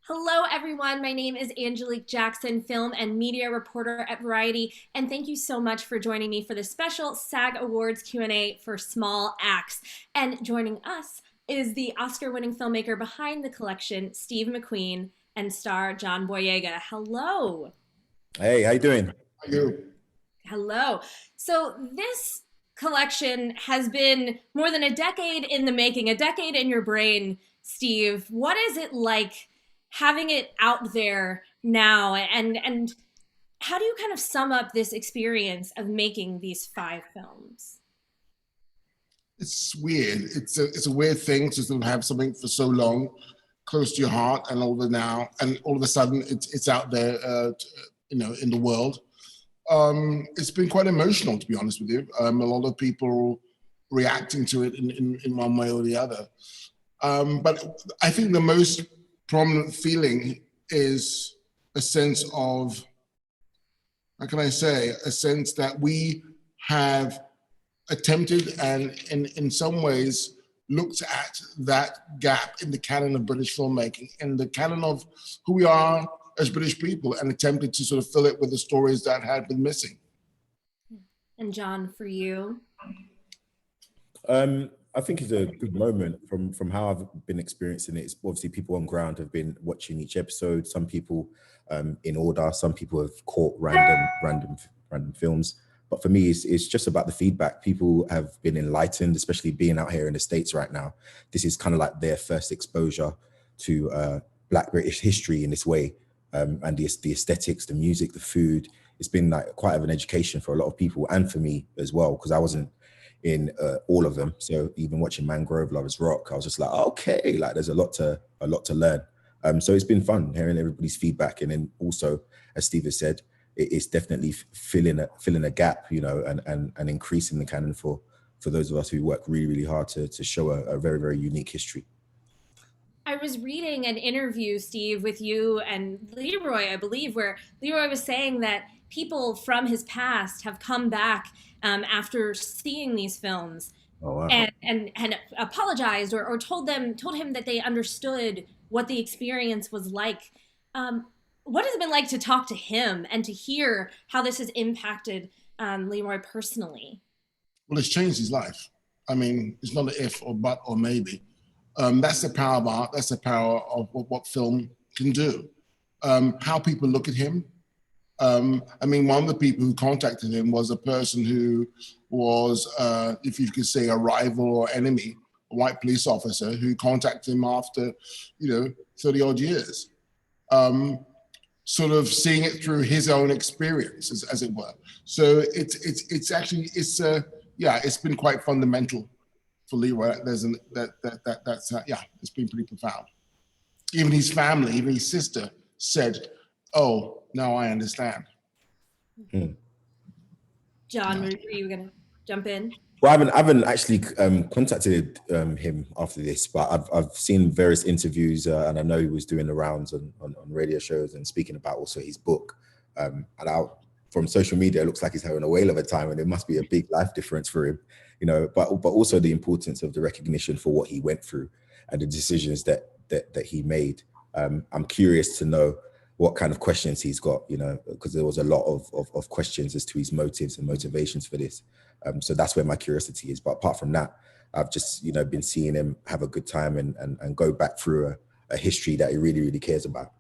Hello, everyone. My name is Angelique Jackson, film and media reporter at Variety, and thank you so much for joining me for this special SAG Awards Q&A for Small Acts. And joining us is the Oscar-winning filmmaker behind the collection, Steve McQueen, and star John Boyega. Hello. Hey, how you doing? How are you? Hello. So this collection has been more than a decade in the making, a decade in your brain, Steve. What is it like having it out there now, and how do you kind of sum up this experience of making these 5 films? It's weird. It's a weird thing to sort of have something for so long close to your heart, and all of a sudden it's out there, in the world. It's been quite emotional, to be honest with you. A lot of people reacting to it in one way or the other. But I think the most prominent feeling is a sense of, how can I say, a sense that we have attempted and in some ways looked at that gap in the canon of British filmmaking, in the canon of who we are as British people, and attempted to sort of fill it with the stories that had been missing. And John, for you? I think it's a good moment from how I've been experiencing it. It's obviously people on ground have been watching each episode. Some people in order, some people have caught random films. But for me, it's just about the feedback. People have been enlightened, especially being out here in the States right now. This is kind of like their first exposure to Black British history in this way. And the aesthetics, the music, the food. It's been like quite of an education for a lot of people, and for me as well, because I wasn't in all of them. So even watching Mangrove, Lovers Rock, I was just like, okay, like there's a lot to learn. So it's been fun hearing everybody's feedback, and then also, as Steve has said, it's definitely filling a gap, and increasing the canon for those of us who work really, really hard to show a very, very unique history. I was reading an interview, Steve, with you and Leroy, I believe, where Leroy was saying that people from his past have come back after seeing these films. Oh, wow. And apologized or told him that they understood what the experience was like. What has it been like to talk to him and to hear how this has impacted Leroy personally? Well, it's changed his life. I mean, it's not an if or but or maybe. That's the power of art. That's the power of what film can do. How people look at him. I mean, one of the people who contacted him was a person who was, if you could say, a rival or enemy, a white police officer who contacted him after, 30 odd years. Sort of seeing it through his own experience, as it were. So it's been quite fundamental for Leroy. It's been pretty profound. Even his family, even his sister said, "Oh, now I understand." John, were you gonna jump in? Well, I haven't actually contacted him after this, but I've seen various interviews, and I know he was doing the rounds on radio shows and speaking about also his book. And from social media, it looks like he's having a whale of a time, and it must be a big life difference for him, But also the importance of the recognition for what he went through and the decisions that he made. I'm curious to know what kind of questions he's got, because there was a lot of questions as to his motives and motivations for this. So that's where my curiosity is. But apart from that, I've just, been seeing him have a good time and go back through a history that he really, really cares about.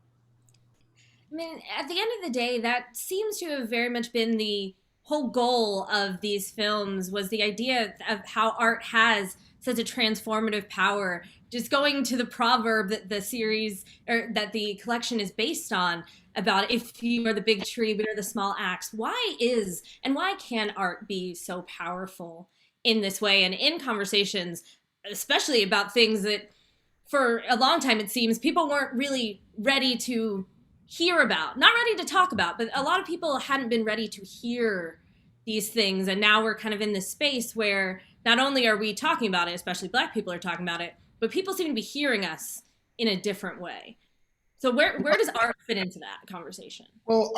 I mean, at the end of the day, that seems to have very much been the whole goal of these films, was the idea of how art has such a transformative power. Just going to the proverb that the series, or that the collection is based on, about if you are the big tree, we are the small axe. Why can art be so powerful in this way, and in conversations, especially about things that for a long time, it seems, people weren't really ready to hear about, not ready to talk about, but a lot of people hadn't been ready to hear these things. And now we're kind of in this space where not only are we talking about it, especially Black people are talking about it, but people seem to be hearing us in a different way. So where does art fit into that conversation? Well,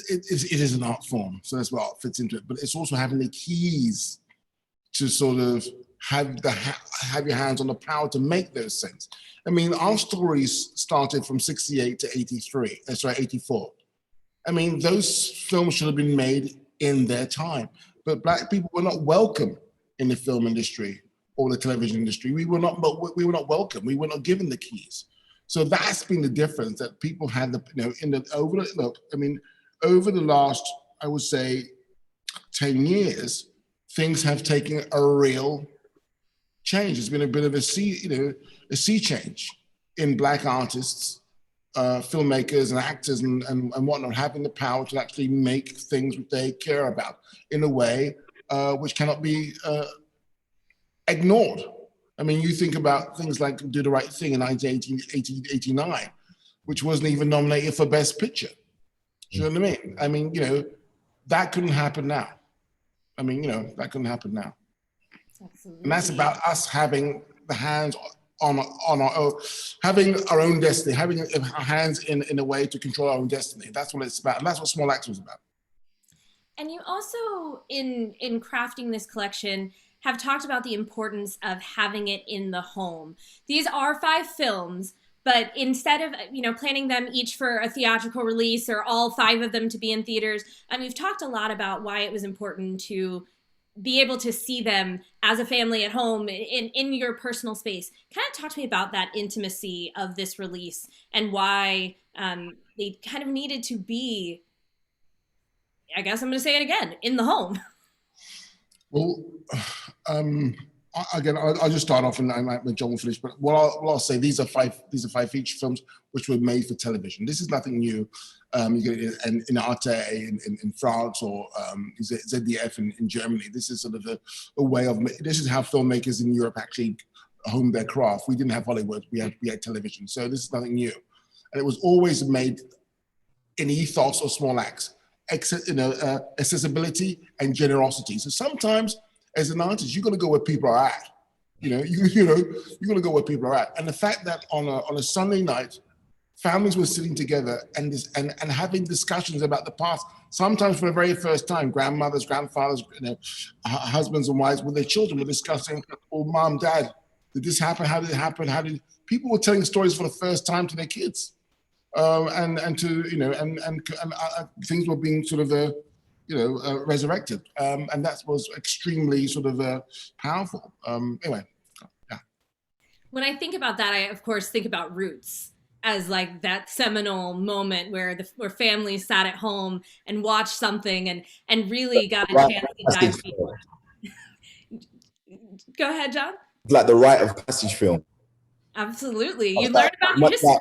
it is an art form, so that's where art fits into it. But it's also having the keys to sort of have your hands on the power to make those things. I mean, our stories started from 68 to 84. I mean, those films should have been made in their time, but Black people were not welcome in the film industry or the television industry. We were not welcome. We were not given the keys. So that's been the difference, that people had over the last, I would say, 10 years, things have taken a real change. It's been a bit of a sea change in Black artists, filmmakers and actors and whatnot, having the power to actually make things that they care about in a way which cannot be ignored. I mean, you think about things like Do the Right Thing in 1989, which wasn't even nominated for Best Picture. Do you know what I mean? I mean, that couldn't happen now. That couldn't happen now. Absolutely. And that's about us having the hands on our own, having our own destiny, having our hands in a way to control our own destiny. That's what it's about. And that's what Small Axe was about. And you also, in crafting this collection, have talked about the importance of having it in the home. These are 5 films, but instead of planning them each for a theatrical release or all 5 of them to be in theaters, we've talked a lot about why it was important to be able to see them as a family at home in your personal space. Kind of talk to me about that intimacy of this release and why they kind of needed to be, I guess I'm going to say it again, in the home. Well, again, I'll just start off and when John will finish. But what I'll say, these are five feature films which were made for television. This is nothing new. You get it in Arte in France or ZDF in Germany. This is sort of a way of. This is how filmmakers in Europe actually honed their craft. We didn't have Hollywood. We had television. So this is nothing new, and it was always made in ethos of Small Axe. Accessibility and generosity. So sometimes, as an artist, you got to go where people are at. You got to go where people are at. And the fact that on a Sunday night, families were sitting together and having discussions about the past. Sometimes for the very first time, grandmothers, grandfathers, husbands and wives with their children were discussing, "Oh, mom, dad, did this happen? How did it happen? People were telling stories for the first time to their kids." And things were being sort of resurrected, and that was extremely sort of powerful. Anyway, yeah. When I think about that, I of course think about Roots as like that seminal moment where families sat at home and watched something and really got a chance to dive deep. Go ahead, John. It's like the rite of passage film. Absolutely, you learn about history.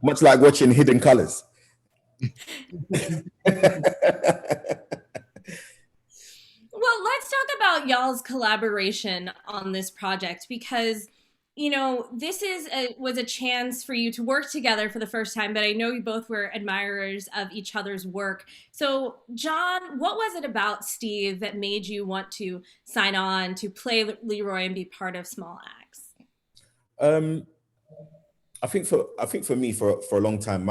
Much like watching Hidden Colors. Well, let's talk about y'all's collaboration on this project, because this was a chance for you to work together for the first time, but I know you both were admirers of each other's work. So, John, what was it about Steve that made you want to sign on to play Leroy and be part of Small Axe? I think for me, for a long time,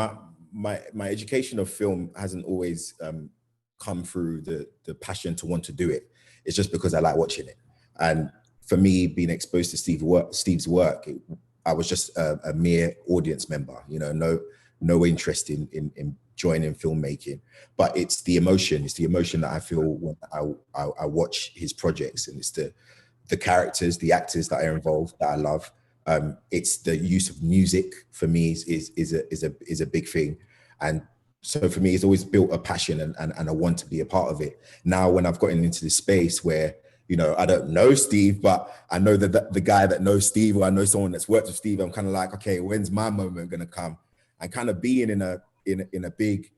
my education of film hasn't always come through the passion to want to do it. It's just because I like watching it. And for me, being exposed to Steve's work, I was just a mere audience member. No interest in joining filmmaking. But it's the emotion that I feel when I watch his projects, and it's the characters, the actors that are involved that I love. It's the use of music for me is a big thing, and so for me it's always built a passion and I want to be a part of it. Now when I've gotten into this space where I don't know Steve, but I know that the guy that knows Steve, or I know someone that's worked with Steve, I'm kind of like, okay, when's my moment gonna come? And kind of being in a big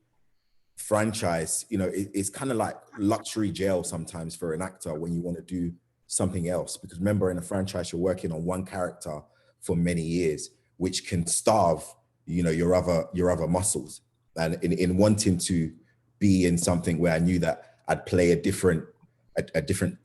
franchise, it's kind of like luxury jail sometimes for an actor when you want to do something else, because remember, in a franchise you're working on one character for many years, which can starve, your other muscles. And in wanting to be in something where I knew that I'd play a different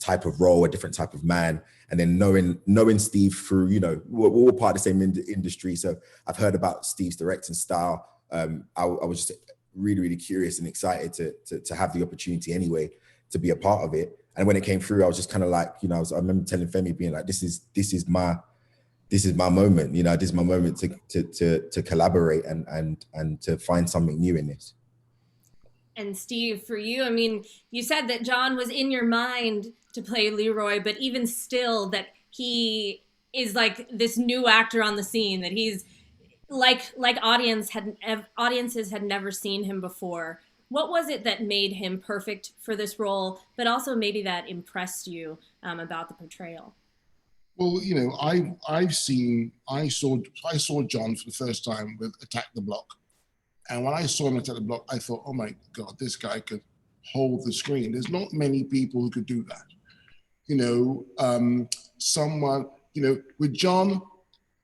type of role, a different type of man, and then knowing Steve through, we're all part of the same industry. So I've heard about Steve's directing style. I was just really, really curious and excited to have the opportunity anyway to be a part of it. And when it came through, I was just kind of like, I remember telling Femi, being like, this is this is my moment. You know, this is my moment to collaborate and to find something new in this. And Steve, for you, I mean, you said that John was in your mind to play Leroy, but even still, that he is like this new actor on the scene, that he's like audiences had never seen him before. What was it that made him perfect for this role, but also maybe that impressed you about the portrayal? Well, you know, I saw John for the first time with Attack the Block, and when I saw him Attack the Block, I thought, oh my God, this guy could hold the screen. There's not many people who could do that. You know, someone, you know, with John,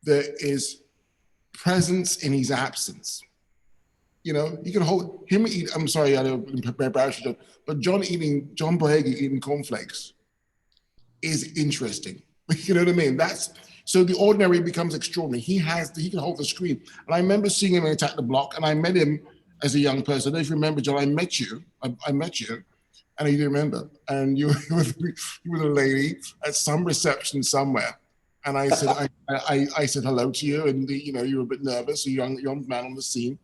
there is presence in his absence. You know, you can hold him eat. I'm sorry, I don't embarrass you, but John Boyega eating cornflakes is interesting. You know what I mean? That's so the ordinary becomes extraordinary. He can hold the screen. And I remember seeing him in Attack the Block, and I met him as a young person. I don't know if you remember, John, I met you, and you didn't remember. And you were a lady at some reception somewhere. And I said, I said hello to you, and you know, you were a bit nervous, a young man on the scene.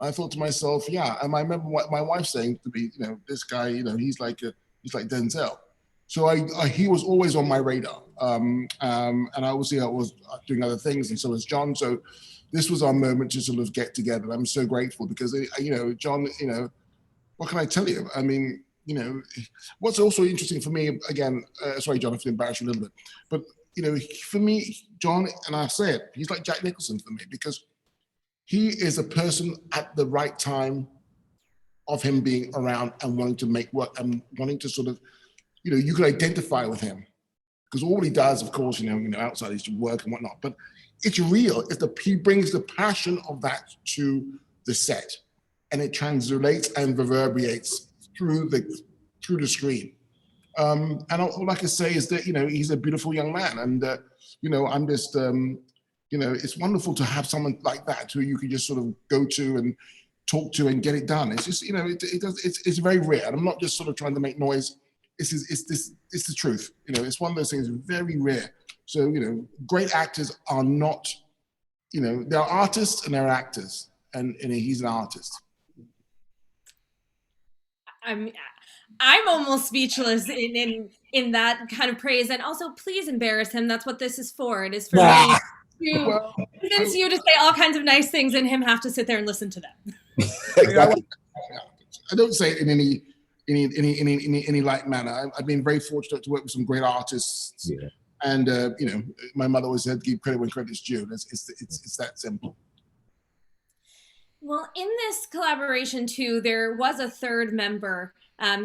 I thought to myself, yeah. And I remember what my wife saying to me, you know, this guy, you know, he's like Denzel. So he was always on my radar. And I was doing other things, and so was John. So this was our moment to sort of get together. I'm so grateful because, you know, John, you know, what can I tell you? I mean, you know, what's also interesting for me, again, sorry, John, if I embarrass you a little bit, but, you know, for me, John, and I say it, he's like Jack Nicholson for me, because he is a person at the right time of him being around and wanting to make work and wanting to sort of, you know, you can identify with him because all he does, of course, you know, outside is work and whatnot, but it's real. He brings the passion of that to the set, and it translates and reverberates through the screen. And all I can say is that, you know, he's a beautiful young man, and you know, I'm just, you know, it's wonderful to have someone like that who you can just sort of go to and talk to and get it done. It's just, you know, it's very rare, and I'm not just sort of trying to make noise. It's the truth. You know, it's one of those things very rare. So, you know, great actors are not, you know, they're artists and they're actors, and he's an artist. I'm almost speechless in that kind of praise, and also please embarrass him. That's what this is for. It is for me to convince you to say all kinds of nice things, and him have to sit there and listen to them. Exactly. I don't say it in any light manner. I've been very fortunate to work with some great artists, yeah. And you know, my mother always said, "Give credit when credit's due." It's that simple. Well, in this collaboration too, there was a third member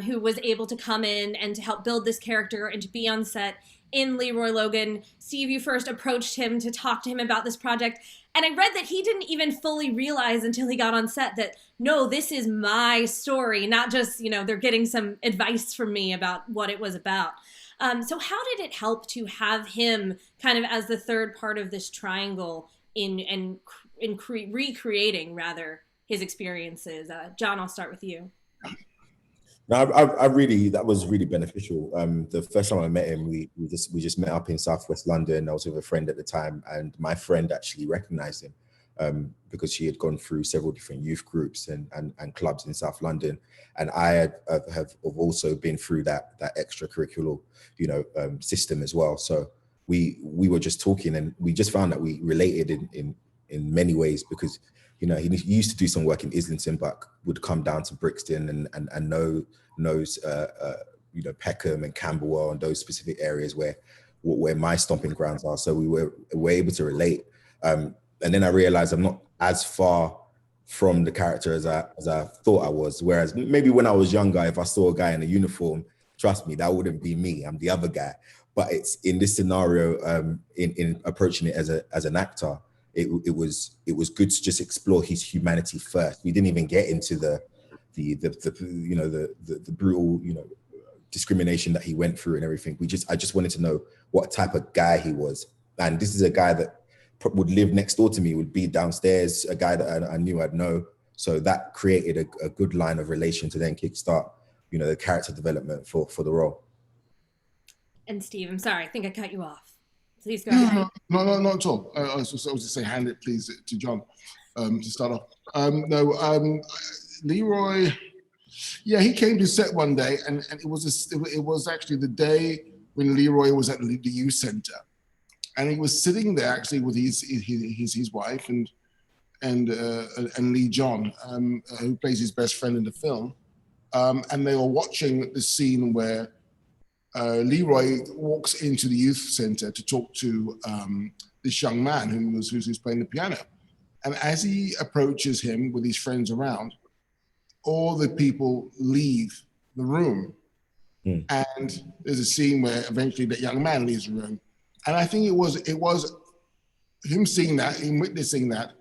who was able to come in and to help build this character and to be on set in Leroy Logan. Steve, you first approached him to talk to him about this project, and I read that he didn't even fully realize until he got on set that, no, this is my story, not just, you know, they're getting some advice from me about what it was about. So how did it help to have him kind of as the third part of this triangle in recreating, rather, his experiences? John, I'll start with you. No, I really, that was really beneficial. The first time I met him, we just met up in Southwest London. I was with a friend at the time, and my friend actually recognized him because she had gone through several different youth groups and clubs in South London, and I have also been through that extracurricular, you know, system as well. So we were just talking, and we just found that we related in many ways because, you know, he used to do some work in Islington, but would come down to Brixton and knows you know, Peckham and Camberwell and those specific areas where my stomping grounds are. So we were able to relate. And then I realized I'm not as far from the character as I thought I was. Whereas maybe when I was younger, if I saw a guy in a uniform, trust me, that wouldn't be me. I'm the other guy. But it's in this scenario, in approaching it as an actor, it was good to just explore his humanity first. We didn't even get into the you know, the brutal, you know, discrimination that he went through and everything. I just wanted to know what type of guy he was. And this is a guy that would live next door to me, would be downstairs, a guy that I knew I'd know. So that created a good line of relation to then kickstart, you know, the character development for the role. And Steve, I'm sorry, I think I cut you off. Please go ahead. No, not at all. I was just say hand it please to John to start off. Leroy, yeah, he came to set one day, and it was actually the day when Leroy was at the youth center, and he was sitting there actually with his wife and Lee John, who plays his best friend in the film, and they were watching the scene where Leroy walks into the youth center to talk to this young man who's playing the piano. And as he approaches him with his friends around, all the people leave the room. Mm. And there's a scene where eventually that young man leaves the room. And I think it was him seeing that, him witnessing that.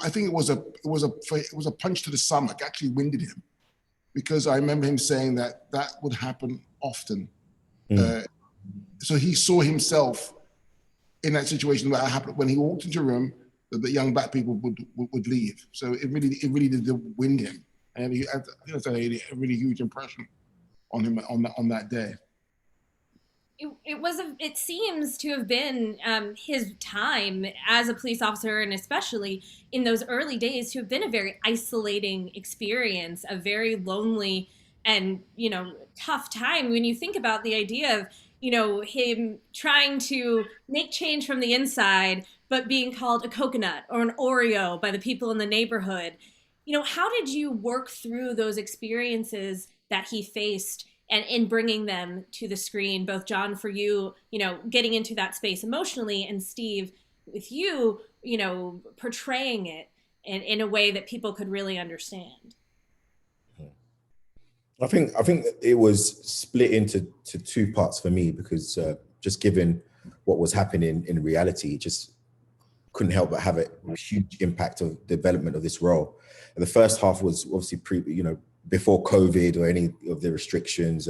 I think it was a punch to the stomach, actually winded him, because I remember him saying that would happen often. So he saw himself in that situation where it happened when he walked into a room that the young black people would leave. So it really did wind him, and I think that's a really huge impression on him on that day. It seems to have been his time as a police officer, and especially in those early days, to have been a very isolating experience, a very lonely and tough time when you think about the idea of him trying to make change from the inside but being called a coconut or an Oreo by the people in the neighborhood. How did you work through those experiences that he faced and in bringing them to the screen, both John, for you, getting into that space emotionally, and Steve, with you, portraying it in a way that people could really understand? I think it was split into two parts for me, because just given what was happening in reality, it just couldn't help but have a huge impact of development of this role. And the first half was obviously before COVID or any of the restrictions,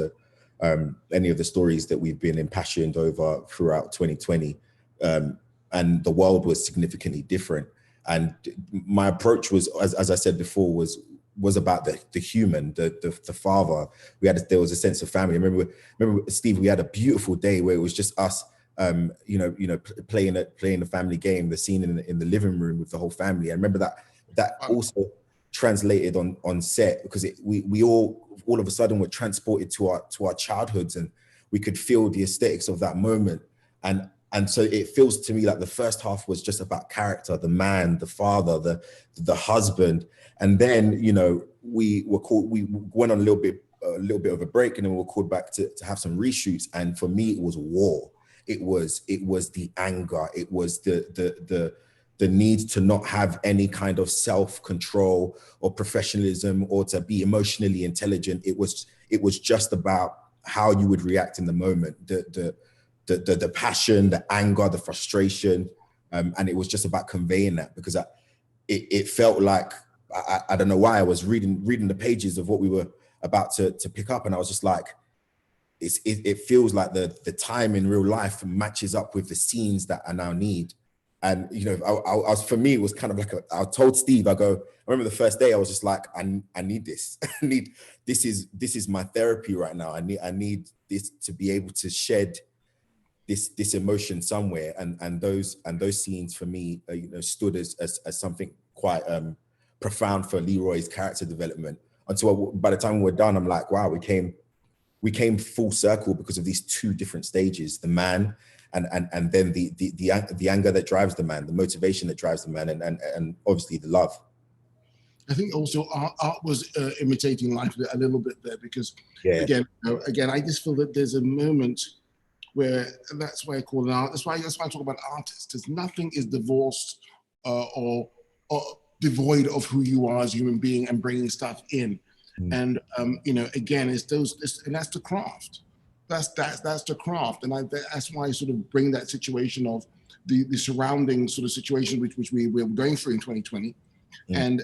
any of the stories that we've been impassioned over throughout 2020, and the world was significantly different. And my approach was, as I said before, was about the human, the father. There was a sense of family. Remember, Steve, we had a beautiful day where it was just us, playing the family game, the scene in the living room with the whole family. I remember that also translated on set, because we all of a sudden were transported to our childhoods, and we could feel the aesthetics of that moment. And so it feels to me like the first half was just about character, the man, the father, the husband. And then, we went on a little bit of a break, and then we were called back to have some reshoots. And for me, it was war. It was the anger. It was the need to not have any kind of self-control or professionalism, or to be emotionally intelligent. It was just about how you would react in the moment, the passion, the anger, the frustration, and it was just about conveying that, because it felt like I don't know why I was reading the pages of what we were about to pick up, and I was just like, it feels like the time in real life matches up with the scenes that I now need. And for me, it was kind of like I told Steve, I remember the first day I was just like, I need this. This is my therapy right now. I need this to be able to shed this emotion somewhere, and those scenes for me stood as something quite profound for Leroy's character development. Until by the time we were done, I'm like, wow, we came full circle because of these two different stages: the man, and then the anger that drives the man, the motivation that drives the man, and obviously the love. I think also art was imitating life a little bit there, because again, I just feel that there's a moment where, and that's why I call it art. That's why I talk about artists, because nothing is divorced or devoid of who you are as a human being and bringing stuff in. And again, it's and that's the craft. That's the craft, and that's why I sort of bring that situation of the surrounding sort of situation which we're going through in 2020. And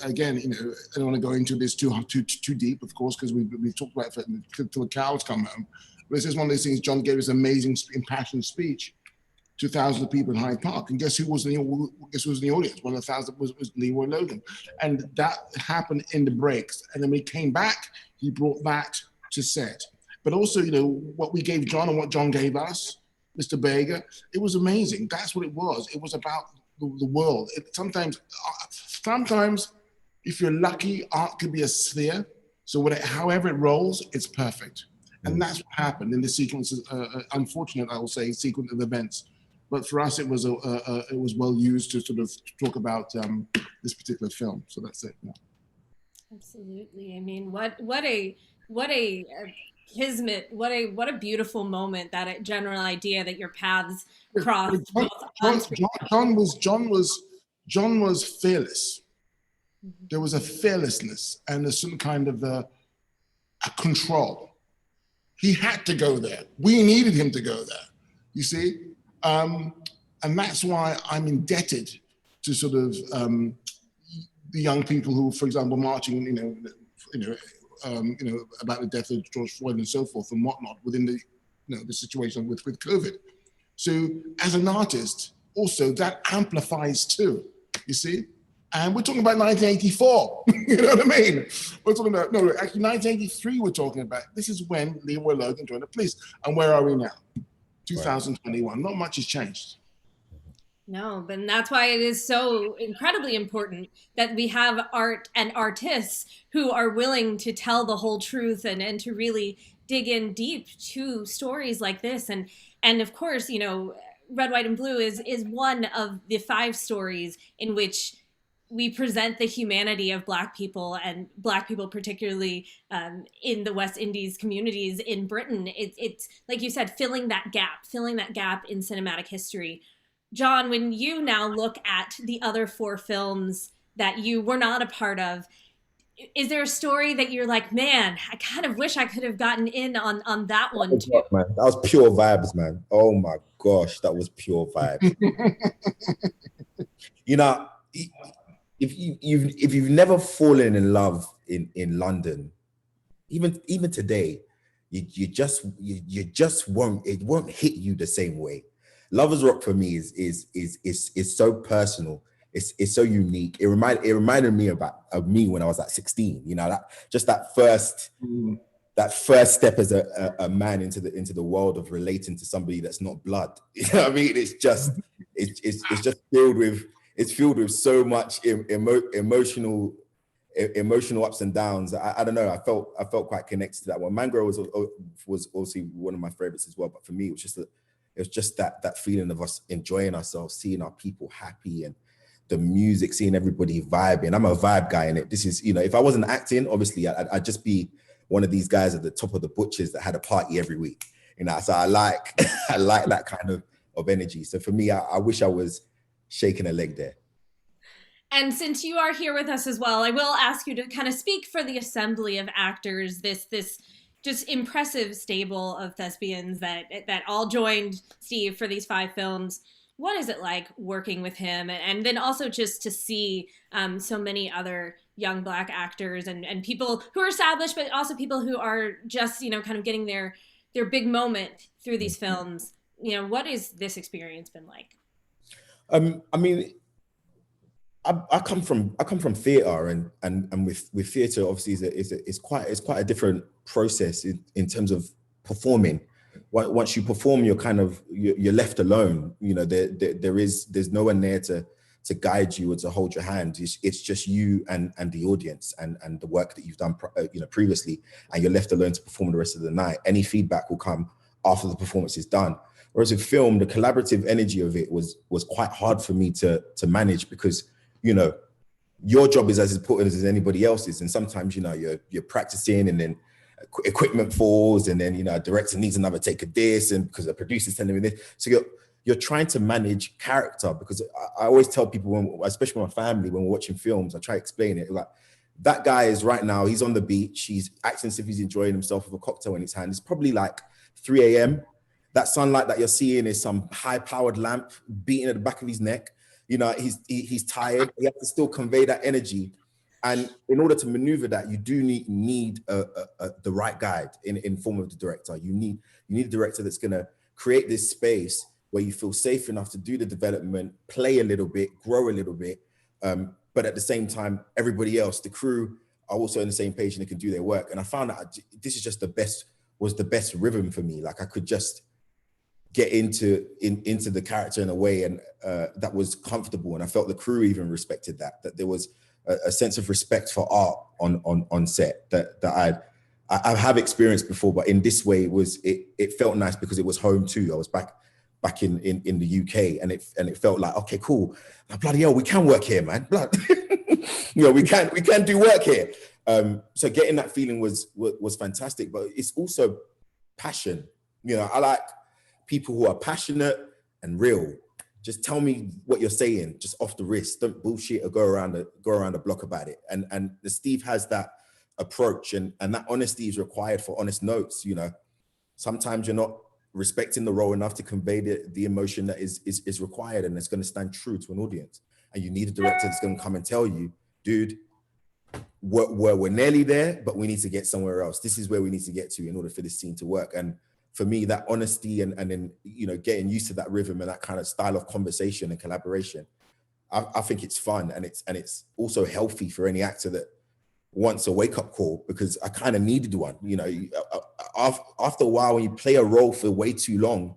again, I don't want to go into this too deep, of course, because we've talked about it till the cows come home. But this is one of those things. John gave his amazing impassioned speech to thousands of people in Hyde Park, and guess who was in the audience? One of the thousands was Leroy Logan, and that happened in the breaks. And then when he came back, he brought that to set. But also, what we gave John and what John gave us Mr. Boyega. It was amazing. That's what it was. It was about the world. Sometimes, if you're lucky, art could be a sphere. So however it rolls, it's perfect. And that's what happened in the sequence. Unfortunate, I will say, sequence of events. But for us, it was well used to sort of talk about this particular film. So that's it. Yeah. Absolutely. I mean, what a kismet, what a beautiful moment, that general idea that your paths crossed both on screen. John was fearless. There was a fearlessness and a certain kind of a control. He had to go there. We needed him to go there. You see, and that's why I'm indebted to sort of the young people who, for example, marching, about the death of George Floyd and so forth and whatnot within the situation with COVID. So as an artist, also that amplifies too, you see? And we're talking about 1984, you know what I mean? We're talking about, no, actually 1983 we're talking about. This is when Leroy Logan joined the police. And where are we now? 2021, not much has changed. No, but that's why it is so incredibly important that we have art and artists who are willing to tell the whole truth and to really dig in deep to stories like this. And of course, Red, White, and Blue is one of the 5 stories in which we present the humanity of Black people, and Black people particularly in the West Indies communities in Britain. It's like you said, filling that gap in cinematic history. John, when you now look at the other 4 films that you were not a part of, is there a story that you're like, man, I kind of wish I could have gotten in on that one too? Man, that was pure vibes, man. Oh my gosh, that was pure vibes. If you've never fallen in love in London, even today, you just won't, it won't hit you the same way. Lovers Rock for me is so personal. It's so unique. It reminded me of me when I was like 16. That first step as a man into the world of relating to somebody that's not blood. You know what I mean? It's just filled with so much emotional ups and downs. I don't know. I felt quite connected to that one. Mangrove was also one of my favorites as well. But for me, it was just that feeling of us enjoying ourselves, seeing our people happy, and the music, seeing everybody vibing. I'm a vibe guy in it. This is, if I wasn't acting, obviously I'd just be one of these guys at the top of the butchers that had a party every week. So I like that kind of energy. So for me, I wish I was shaking a leg there. And since you are here with us as well, I will ask you to kind of speak for the assembly of actors, this just impressive stable of thespians that all joined Steve for these 5 films. What is it like working with him? And then also just to see so many other young Black actors and people who are established, but also people who are just, kind of getting their big moment through these films. What has this experience been like? I mean, I come from theatre, and with theatre, obviously, it's quite a different process in terms of performing. Once you perform, you're left alone. There's no one there to guide you or to hold your hand. It's just you and the audience and the work that you've done previously, and you're left alone to perform the rest of the night. Any feedback will come after the performance is done. Whereas with film, the collaborative energy of it was quite hard for me to manage, because your job is as important as anybody else's, and sometimes you're practicing, and then equipment falls, and then a director needs another take of this, and because the producer's telling me this, so you're trying to manage character. Because I always tell people, especially my family, when we're watching films, I try to explain it like, that guy is right now, he's on the beach, he's acting as if he's enjoying himself with a cocktail in his hand. It's probably like 3 a.m. That sunlight that you're seeing is some high-powered lamp beating at the back of his neck. He's tired. You have to still convey that energy, and in order to maneuver that, you do need the right guide in form of the director. You need a director that's going to create this space where you feel safe enough to do the development, play a little bit, grow a little bit, but at the same time, everybody else, the crew, are also on the same page and they can do their work. And I found that this is just the best rhythm for me. Like I could just get into the character in a way and that was comfortable, and I felt the crew even respected that there was a sense of respect for art on set that I have experienced before, but in this way it felt nice because it was home too. I was back in the UK, and it felt like, okay, cool, now, bloody hell, we can work here, man. We can do work here. So getting that feeling was fantastic, but it's also passion. I like people who are passionate and real. Just tell me what you're saying, just off the wrist. Don't bullshit or go around the block about it. And Steve has that approach, and that honesty is required for honest notes. Sometimes you're not respecting the role enough to convey the emotion that is required, and it's going to stand true to an audience. And you need a director that's going to come and tell you, dude, we're nearly there, but we need to get somewhere else. This is where we need to get to in order for this scene to work. And for me, that honesty and then getting used to that rhythm and that kind of style of conversation and collaboration, I think it's fun, and it's also healthy for any actor that wants a wake-up call, because I kind of needed one. After a while, when you play a role for way too long,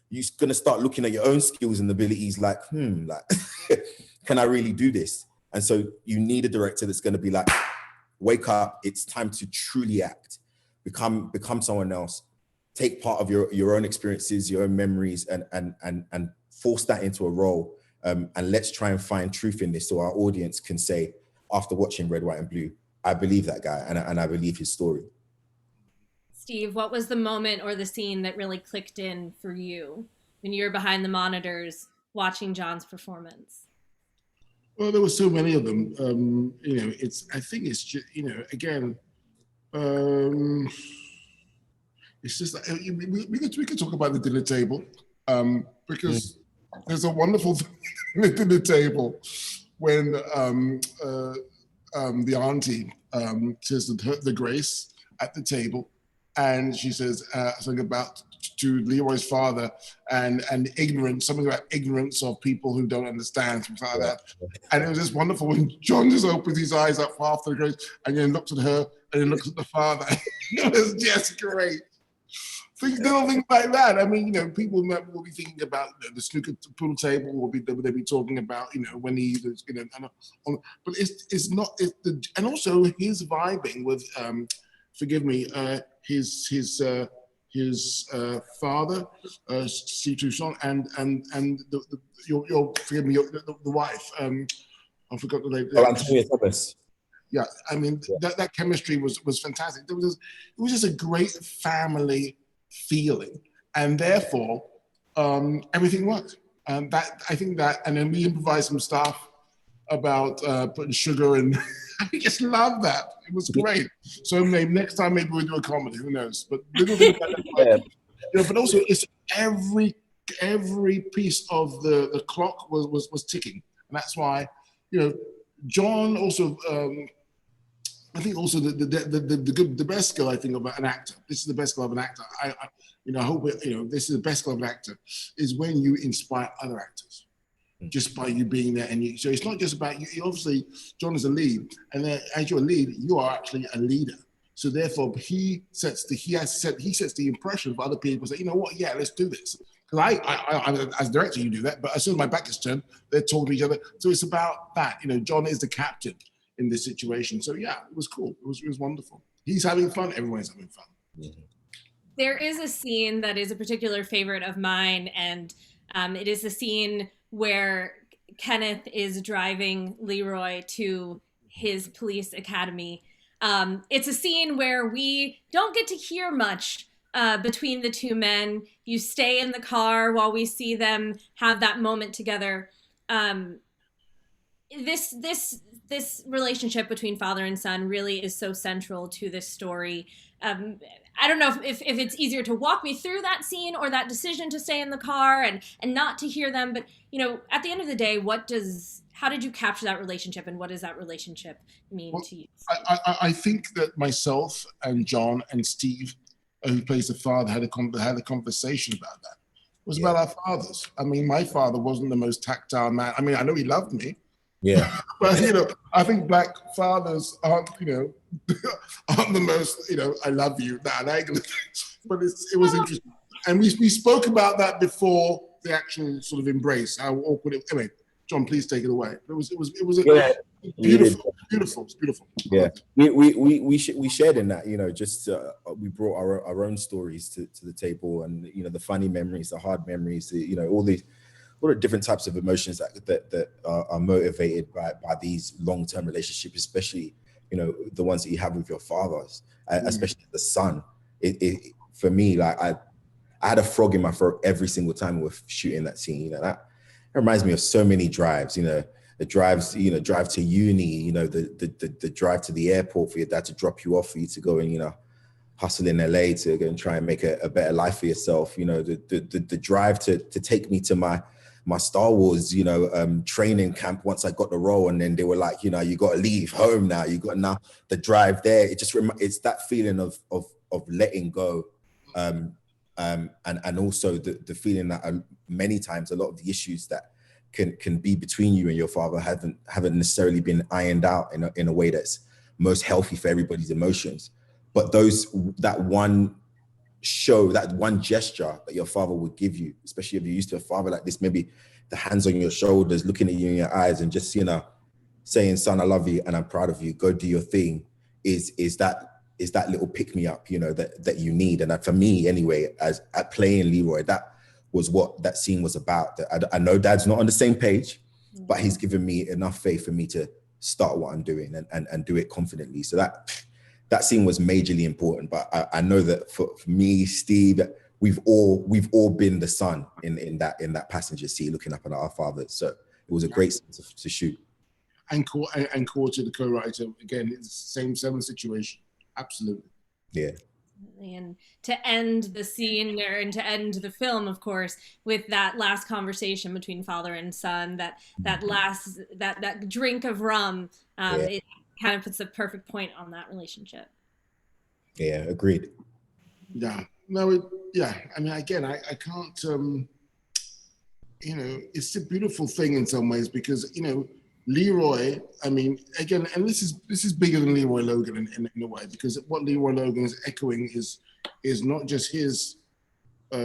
you're gonna start looking at your own skills and abilities like, can I really do this? And so you need a director that's gonna be like, wake up, it's time to truly act, become someone else, take part of your own experiences, your own memories, and force that into a role. And let's try and find truth in this, so our audience can say, after watching Red, White, and Blue, I believe that guy, and I believe his story. Steve, what was the moment or the scene that really clicked in for you when you were behind the monitors watching John's performance? Well, there were so many of them. I think it's just, again, it's just like, we could talk about the dinner table, because there's a wonderful thing at the dinner table when the auntie says the grace at the table, and she says something about to Leroy's father and ignorance, something about ignorance of people who don't understand, something like that. And it was just wonderful when John just opens his eyes up after the grace and then looks at her and then looks at the father. It was just great. Little things like that. I mean, people will be thinking about the snooker pool table. They'll be talking about, when he, but it's not. And also his vibing with, forgive me, his father, Steve Toussaint, and your forgive me, the wife. I forgot the name. Antonia Thomas. Yeah, I mean that chemistry was fantastic. It was just a great family feeling, and therefore everything worked. And then we improvised some stuff about putting sugar in. I just love that. It was great. So maybe next time we'll do a comedy. Who knows? But little things like that. But also it's every piece of the clock was ticking, and that's why John also. I think also the best skill I think about an actor. This is the best skill of an actor. I hope this is the best skill of an actor is when you inspire other actors, just by you being there. And so it's not just about you. Obviously, John is a lead, and then as you're a lead, you are actually a leader. So therefore, he sets the impression for other people. Say, you know what? Yeah, let's do this. Because I as a director, you do that. But as soon as my back is turned, they're talking to each other. So it's about that. John is the captain in this situation. So yeah, it was cool. It was wonderful. He's having fun. Everyone's having fun. Mm-hmm. There is a scene that is a particular favorite of mine, and it is the scene where Kenneth is driving Leroy to his police academy. It's a scene where we don't get to hear much between the two men. You stay in the car while we see them have that moment together. This relationship between father and son really is so central to this story. I don't know if it's easier to walk me through that scene or that decision to stay in the car and not to hear them. But, at the end of the day, how did you capture that relationship, and what does that relationship mean to you? I think that myself and John and Steve, who plays the father, had a conversation about that. It was about our fathers. I mean, my father wasn't the most tactile man. I mean, I know he loved me. Yeah. But, I think black fathers aren't the most, I love you. But it was interesting. And we spoke about that before the actual sort of embrace. How awkward it. Anyway, John, please take it away. It was Yeah, beautiful. It's beautiful. Yeah, we shared in that, you know, just we brought our own stories to the table, and you know, the funny memories, the hard memories, you know, all the different types of emotions that are motivated by these long-term relationships, especially, you know, the ones that you have with your fathers, especially the son. It for me, like I had a frog in my throat every single time we were shooting that scene. You know, that reminds me of so many drives. You know, the drives, you know, drive to uni. You know, the drive to the airport for your dad to drop you off, for you to go and, you know, hustle in LA to go and try and make a better life for yourself. You know, the drive to take me to my Star Wars, you know, training camp once I got the role, and then they were like, you know, you got to leave home now. You got now the drive there. It just it's that feeling of letting go, and also the feeling that many times a lot of the issues that can be between you and your father haven't necessarily been ironed out in a way that's most healthy for everybody's emotions. But that one gesture that your father would give you, especially if you're used to a father like this, maybe the hands on your shoulders, looking at you in your eyes, and just, you know, saying, son, I love you and I'm proud of you, go do your thing, is that little pick me up, you know, that you need. And that, for me anyway, as at playing Leroy, that was what that scene was about. I know Dad's not on the same page, but he's given me enough faith for me to start what I'm doing and do it confidently. So that scene was majorly important. But I know that for me, Steve, we've all been the son in that passenger seat looking up at our fathers. So it was a great scene to shoot. And Courtney, the co-writer, again, it's the same situation. Absolutely. Yeah. And to end the scene, and to end the film, of course, with that last conversation between father and son, that drink of rum, it kind of puts a perfect point on that relationship. Yeah, agreed. Yeah. No, I mean, again, I can't, you know, it's a beautiful thing in some ways, because, you know, Leroy, I mean, again, and this is bigger than Leroy Logan in a way, because what Leroy Logan is echoing is not just his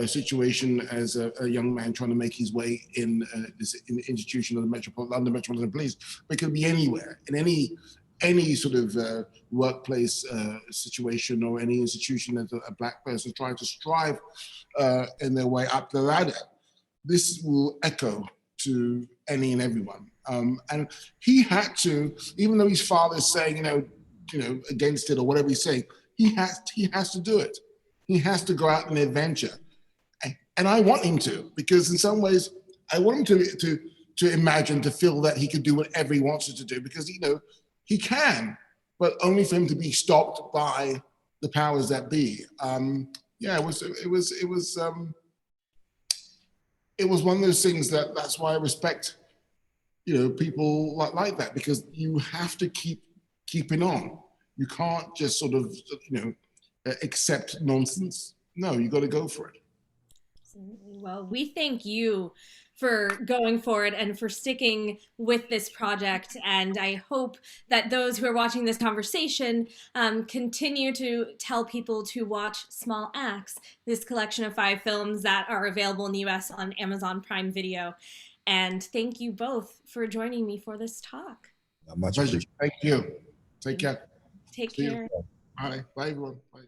situation as a young man trying to make his way in the institution of the London Metropolitan Police, but it could be anywhere, in any sort of workplace situation, or any institution that a Black person trying to strive in their way up the ladder. This will echo to any and everyone. And he had to, even though his father is saying, you know, against it or whatever he's saying, he has to do it. He has to go out on an adventure. And I want him to, because in some ways, I want him to imagine, to feel that he could do whatever he wants to do, because, you know, he can, but only for him to be stopped by the powers that be. It was one of those things that's why I respect, you know, people like that, because you have to keep keeping on. You can't just sort of, you know, accept nonsense. No, you got to go for it. Well, we thank you for going forward and for sticking with this project. And I hope that those who are watching this conversation continue to tell people to watch Small Acts, this collection of 5 films that are available in the US on Amazon Prime Video. And thank you both for joining me for this talk. Much appreciated. Thank you. Take care. Take care. Bye. Bye, everyone. Bye.